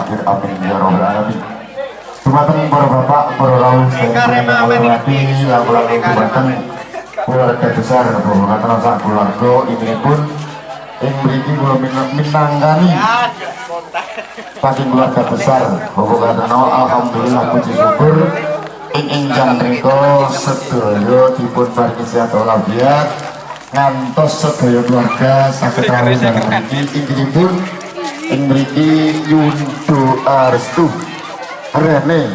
akhir amin ya robbal alamin. Dumateng para bapak, para rawuh sedherek hormati laporan dumateng keluarga besar kehormatan sak keluarga inipun ing mriki kula minangkani saking keluarga besar Bapak alhamdulillah puji syukur ing ingkang menika sedaya dipun paringi sehat walafiat ngantos sedaya keluarga saged rawuh dalem mriki inggihipun ing mriki nyuwun doa restu rene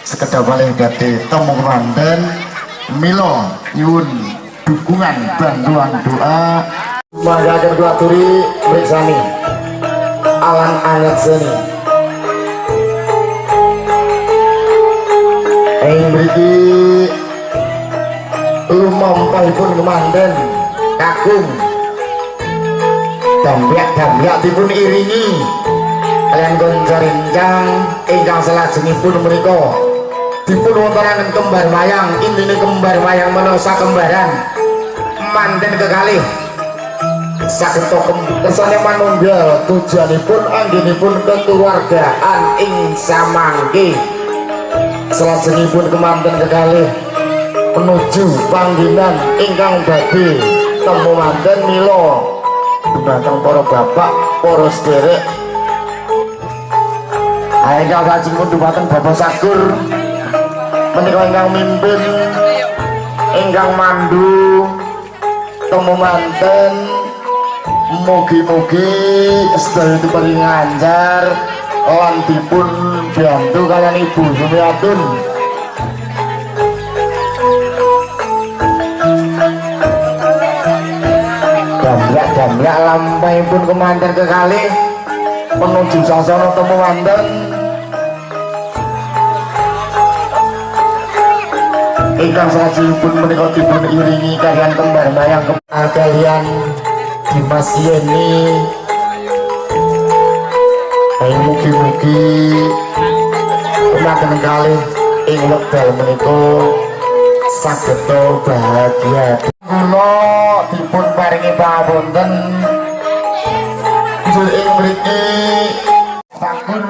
sekedap malih badhe temu kemanten mila nyuwun dukungan bantuan doa mangga kula aturi mriksani alang anyat seni ing mriki lumampahipun kemanten kakung dambiak dipun iringi kalian gonca rincang ingkang salajengipun menika dipun wontenaken kembar mayang intine kembar mayang menosa kembaran manten kekalih saged kersane manunggal tujuanipun anggenipun kekeluargaan ing samangke salajengipun kemanten kekalih menuju panggenan ingkang badhe temu manten mila dumateng para bapak para sederek ingkang lajengipun dumateng Bapak Sakur menika ingkang mimpin ingkang mandu temu manten mugi-mugi sedaya dipun nganjar lan dipun bantu kalian Ibu Sumiatun damlak lampahipun kemanten kekalih menuju sasana temu manten ingkang salajengipun menika dipun iringi kalian kembar mayang kalian Dimas Yeni mugi-mugi kemanten kalih ing wekdal menika saged bahagia kula dipun paringi pangapunten ing mriki sampun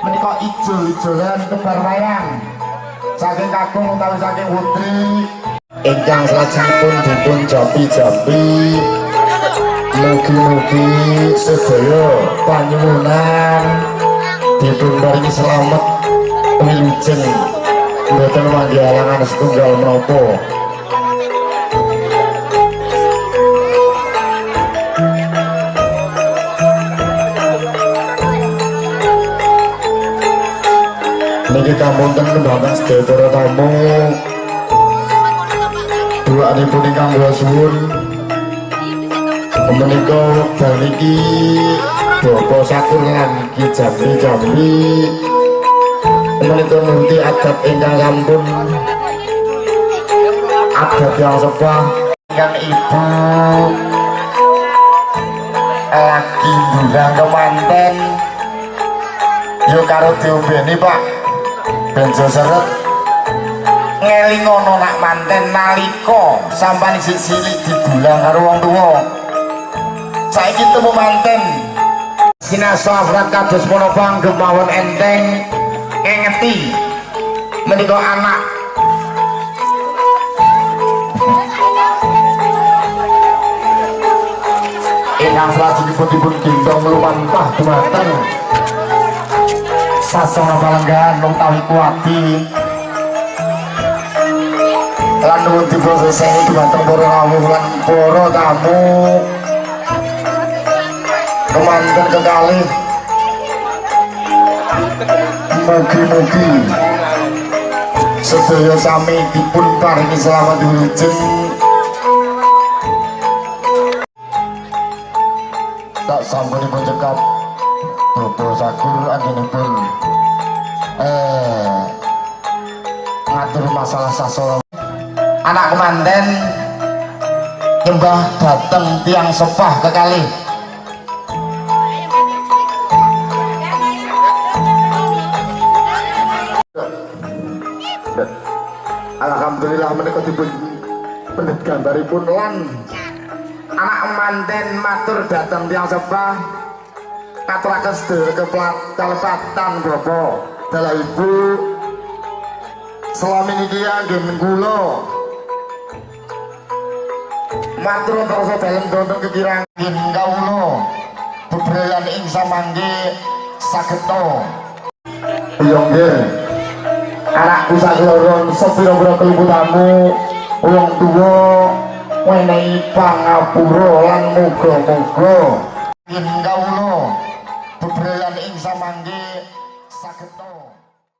menika ijo-ijolan kembar mayang saking kakung utawi saking putri ingkang salajengipun dipun jampi-jampi mugi-mugi sedaya panyuwunan dipun paringi slamet wilujeng mboten mangke halangan setunggal menapa niki kamunten kembangan sedaya para tamu doanipun ingkang kula suwun menika wekdal niki Bapak Sakur lan Ki Jambi menika ngunti adat ingkang sampun adat yang sepah ingkang Ibu lagi ndang kemanten yo karo diombeni Pak benjo seret ngelingono nak manten nalika sampeyan isih cilik didulang karo wong tuwa saiki temu manten sinasabrat kados menapa gemawon enteng ngengeti menika anak ingkang salajengipun dipun gendong lumampah dumateng sasana palenggahan utawi kuwati lan nuwun dipun seseni dumateng para rawuh lan para tamu kemanten kekalih mugi-mugi sedaya sami dipun paringi selamat wilujeng tak sampunipun cekap Bapak Sakur anggenipun ngatur masalah sasolo anak kemanten nyembah dateng tiang sepah kekalih alhamdulillah menika dipun pendet gambaripun lan anak manten matur dateng tiang sepah aturaken sedherek kelepatan Bapak dalah Ibu selami niki nggih kula matur terus dalem wonten kekirangin kawula bebrayan ing samangke sageta iya nggih anakku sakloron sepira-pira keliputamu wong tuwa menehi pangapura lan muga-muga ing kawula bebrayan ing samangke